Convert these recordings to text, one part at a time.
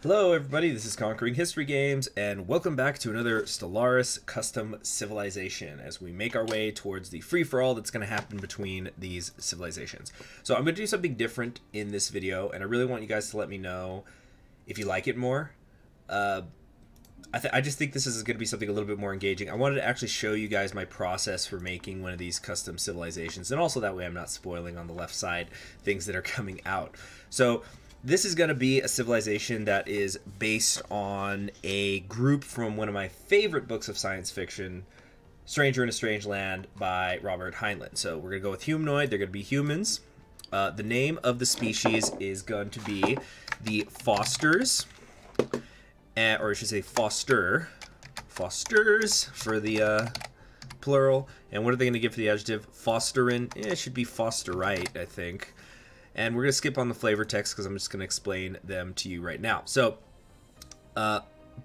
Hello everybody, this is Conquering History Games, and welcome back to another Stellaris Custom Civilization as we make our way towards the free-for-all that's going to happen between these civilizations. So I'm going to do something different in this video, and I really want you guys to let me know if you like it more. I just think this is going to be something a little bit more engaging. I wanted to actually show you guys my process for making one of these custom civilizations, and also that way I'm not spoiling on the left side things that are coming out. So this is going to be a civilization that is based on a group from one of my favorite books of science fiction, Stranger in a Strange Land by Robert Heinlein. So we're going to go with humanoid. They're going to be humans. The name of the species is going to be the Fosters, or I should say Fosters for the plural. And what are they going to give for the adjective? Fosterin. It should be Fosterite, I think. And we're going to skip on the flavor text because I'm just going to explain them to you right now. So,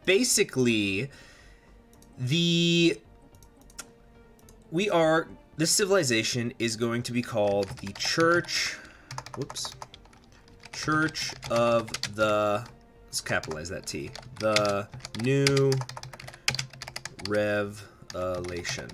basically, this civilization is going to be called the Church of the, let's capitalize that T, the New Revelation.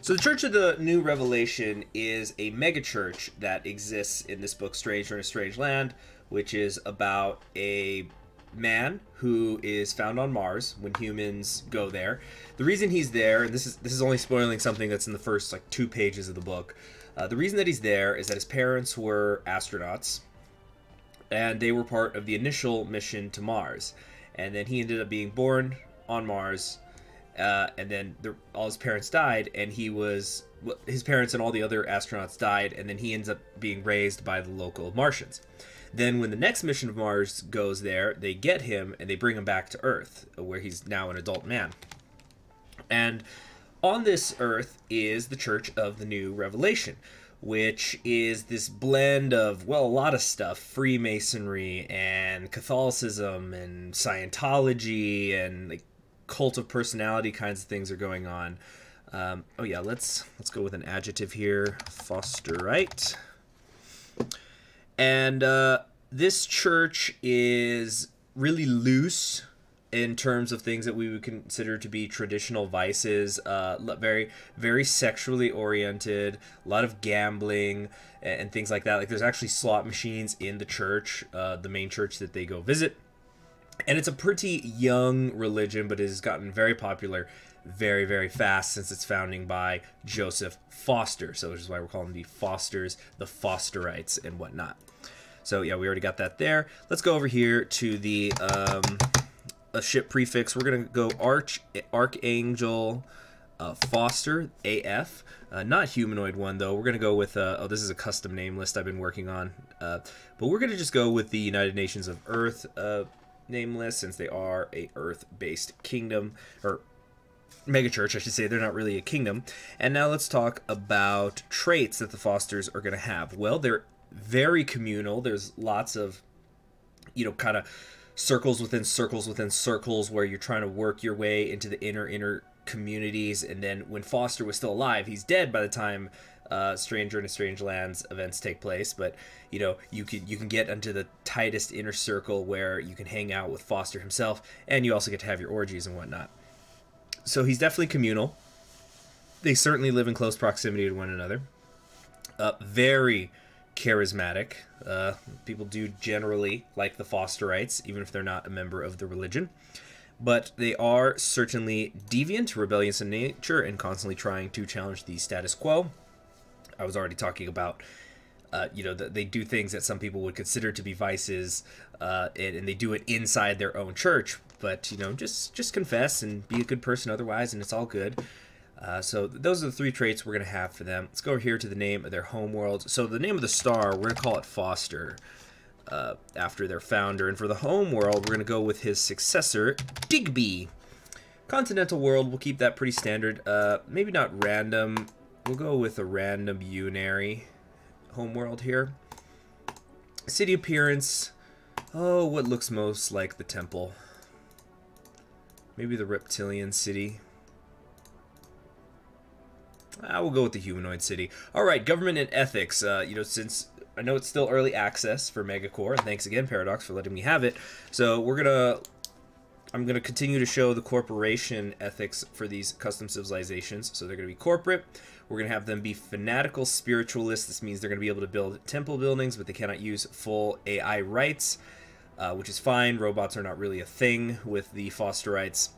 So the Church of the New Revelation is a megachurch that exists in this book, Stranger in a Strange Land, which is about a man who is found on Mars when humans go there. The reason he's there, and this is only spoiling something that's in the first like 2 pages of the book. The reason that he's there is that his parents were astronauts, and they were part of the initial mission to Mars. And then he ended up being born on Mars. And then all his parents died, and his parents and all the other astronauts died, and then he ends up being raised by the local Martians. Then when the next mission of Mars goes there, they get him and they bring him back to Earth, where he's now an adult man. And on this Earth is the Church of the New Revelation, which is this blend of, well, a lot of stuff: Freemasonry and Catholicism and Scientology and like cult of personality kinds of things are going on. Oh yeah, let's go with an adjective here: Fosterite. And this church is really loose in terms of things that we would consider to be traditional vices. Very, very sexually oriented. A lot of gambling and things like that. Like there's actually slot machines in the church, the main church that they go visit. And it's a pretty young religion, but it has gotten very popular very, very fast since its founding by Joseph Foster. So which is why we're calling them the Fosters, the Fosterites, and whatnot. So yeah, we already got that there. Let's go over here to the a ship prefix. We're going to go Archangel Foster, AF. Not humanoid one, though. We're going to go with, oh, this is a custom name list I've been working on. But we're going to just go with the United Nations of Earth name list, since they are a Earth-based kingdom, or megachurch, I should say. They're not really a kingdom. And now let's talk about traits that the Fosters are going to have. Well, they're very communal. There's lots of, kind of circles within circles within circles where you're trying to work your way into the inner communities. And then when Foster was still alive, he's dead by the time Stranger in a Strange Lands events take place, but you can get into the tightest inner circle where you can hang out with Foster himself, and you also get to have your orgies and whatnot. So he's definitely communal. They certainly live in close proximity to one another. Very charismatic. People do generally like the Fosterites, even if they're not a member of the religion. But they are certainly deviant, rebellious in nature, and constantly trying to challenge the status quo. I was already talking about, they do things that some people would consider to be vices, and they do it inside their own church. But, just confess and be a good person otherwise, and it's all good. So those are the 3 traits we're going to have for them. Let's go over here to the name of their homeworld. So the name of the star, we're going to call it Foster, after their founder. And for the homeworld, we're going to go with his successor, Digby. Continental world, we'll keep that pretty standard. Maybe not random. We'll go with a random unary homeworld here. City appearance. Oh, what looks most like the temple? Maybe the reptilian city. We'll go with the humanoid city. All right, government and ethics. Since I know it's still early access for Megacore, and thanks again, Paradox, for letting me have it. So I'm gonna continue to show the corporation ethics for these custom civilizations. So they're gonna be corporate. We're gonna have them be fanatical spiritualists. This means they're gonna be able to build temple buildings, but they cannot use full AI rights, which is fine. Robots are not really a thing with the Fosterites.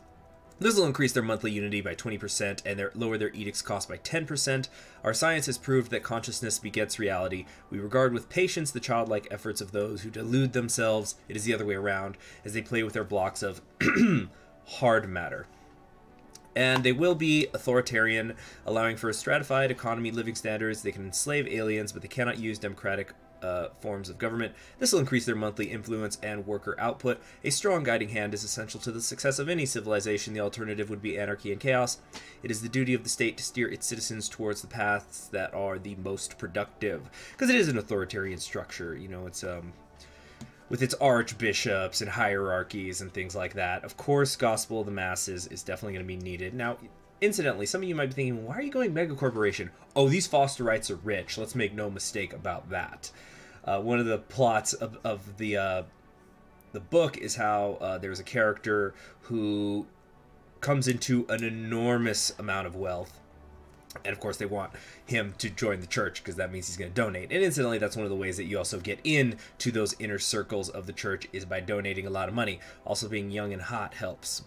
This will increase their monthly unity by 20% and lower their edicts cost by 10%. Our science has proved that consciousness begets reality. We regard with patience the childlike efforts of those who delude themselves. It is the other way around, as they play with their blocks of hard matter. And they will be authoritarian, allowing for a stratified economy, living standards. They can enslave aliens, but they cannot use democratic forms of government. This will increase their monthly influence and worker output. A strong guiding hand is essential to the success of any civilization. The alternative would be anarchy and chaos. It is the duty of the state to steer its citizens towards the paths that are the most productive. Because it is an authoritarian structure, you know, it's with its archbishops and hierarchies and things like that. Of course, gospel of the masses is definitely going to be needed. Now, incidentally, some of you might be thinking, why are you going megacorporation? Oh, these Fosterites are rich. Let's make no mistake about that. One of the plots of the book is how there's a character who comes into an enormous amount of wealth. And of course, they want him to join the church because that means he's going to donate. And incidentally, that's one of the ways that you also get into those inner circles of the church is by donating a lot of money. Also, being young and hot helps.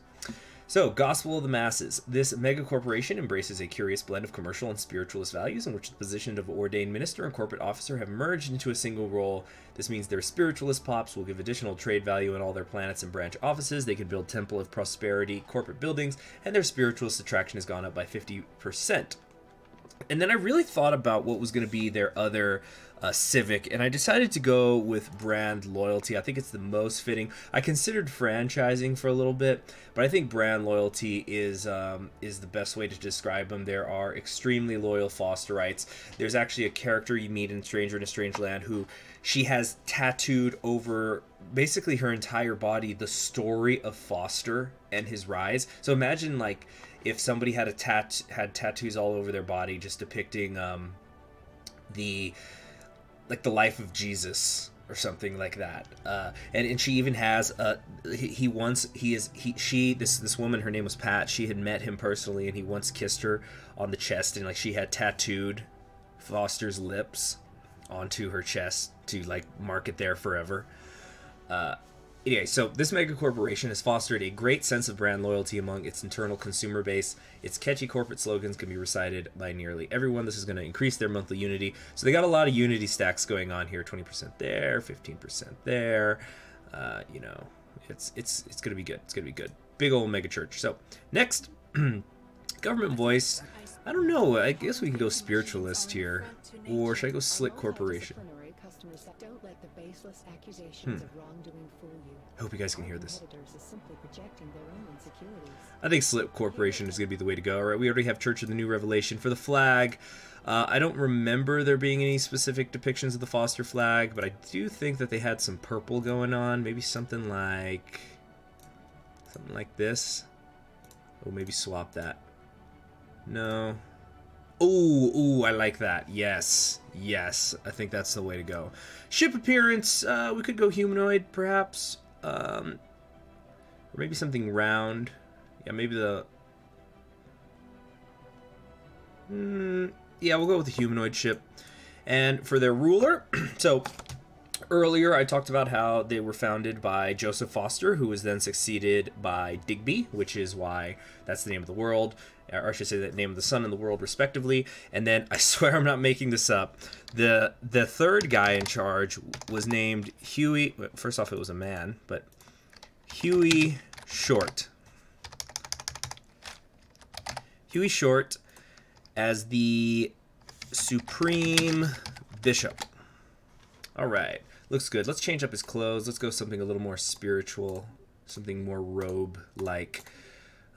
So, gospel of the masses. This mega corporation embraces a curious blend of commercial and spiritualist values in which the position of ordained minister and corporate officer have merged into a single role. This means their spiritualist pops will give additional trade value in all their planets and branch offices. They can build Temple of Prosperity corporate buildings, and their spiritualist attraction has gone up by 50%. And then I really thought about what was going to be their other civic, and I decided to go with brand loyalty. I think it's the most fitting. I considered franchising for a little bit, but I think brand loyalty is the best way to describe them. There are extremely loyal Fosterites. There's actually a character you meet in Stranger in a Strange Land who she has tattooed over basically her entire body the story of Foster and his rise. So imagine like if somebody had had tattoos all over their body just depicting the life of Jesus or something like that, and she even has this woman, her name was Pat. She had met him personally, and he once kissed her on the chest, and like she had tattooed Foster's lips onto her chest to like mark it there forever. Anyway, so this mega corporation has fostered a great sense of brand loyalty among its internal consumer base. Its catchy corporate slogans can be recited by nearly everyone. This is going to increase their monthly unity. So they got a lot of unity stacks going on here. 20% there, 15% there. You know, it's going to be good. It's going to be good. Big old mega church. So next, government voice. I don't know. I guess we can go spiritualist here, or should I go slick corporation? Don't let the baseless accusations of wrongdoing fool you. I hope you guys can hear this. Simply projecting their own insecurities. I think Slip Corporation is going to be the way to go. All right, we already have Church of the New Revelation for the flag. I don't remember there being any specific depictions of the Foster flag, but I do think that they had some purple going on. Maybe something like this. Oh, maybe swap that. No. Ooh, I like that. Yes, I think that's the way to go. Ship appearance, we could go humanoid, perhaps. Or maybe something round. Yeah, maybe the... yeah, we'll go with the humanoid ship. And for their ruler, so... Earlier, I talked about how they were founded by Joseph Foster, who was then succeeded by Digby, which is why that's the name of the world, or I should say the name of the sun and the world, respectively. And then, I swear I'm not making this up, the third guy in charge was named Huey. First off, it was a man, but Huey Short. Huey Short as the Supreme Bishop. All right. Looks good. Let's change up his clothes. Let's go something a little more spiritual. Something more robe-like.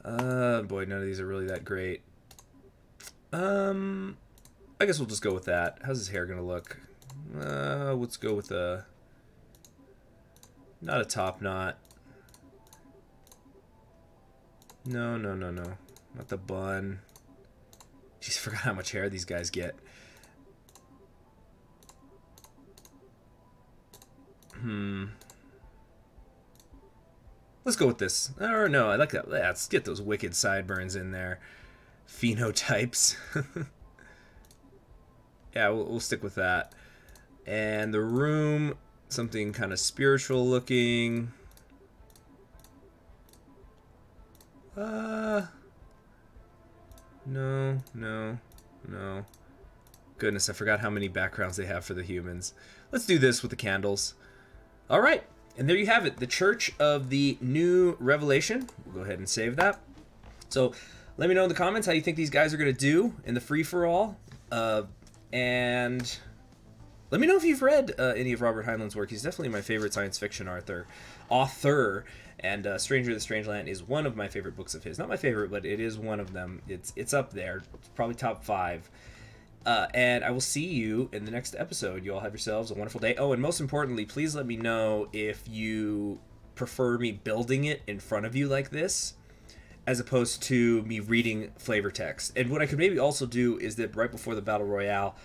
Boy, none of these are really that great. I guess we'll just go with that. How's his hair gonna look? Let's go with a... Not a top knot. No. Not the bun. Jeez, I forgot how much hair these guys get. Let's go with this. Or no, I like that. Let's get those wicked sideburns in there. Phenotypes. Yeah, we'll stick with that. And the room, something kind of spiritual looking. No. Goodness, I forgot how many backgrounds they have for the humans. Let's do this with the candles. All right, and there you have it, the Church of the New Revelation. We'll go ahead and save that. So let me know in the comments how you think these guys are going to do in the free-for-all. And let me know if you've read any of Robert Heinlein's work. He's definitely my favorite science fiction author. And Stranger of the Strangeland is one of my favorite books of his. Not my favorite, but it is one of them. It's up there. It's probably top 5. And I will see you in the next episode. You all have yourselves a wonderful day. Oh, and most importantly, please let me know if you prefer me building it in front of you like this, as opposed to me reading flavor text. And what I could maybe also do is that right before the Battle Royale,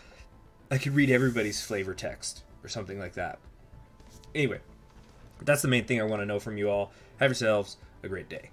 I could read everybody's flavor text or something like that. Anyway, that's the main thing I want to know from you all. Have yourselves a great day.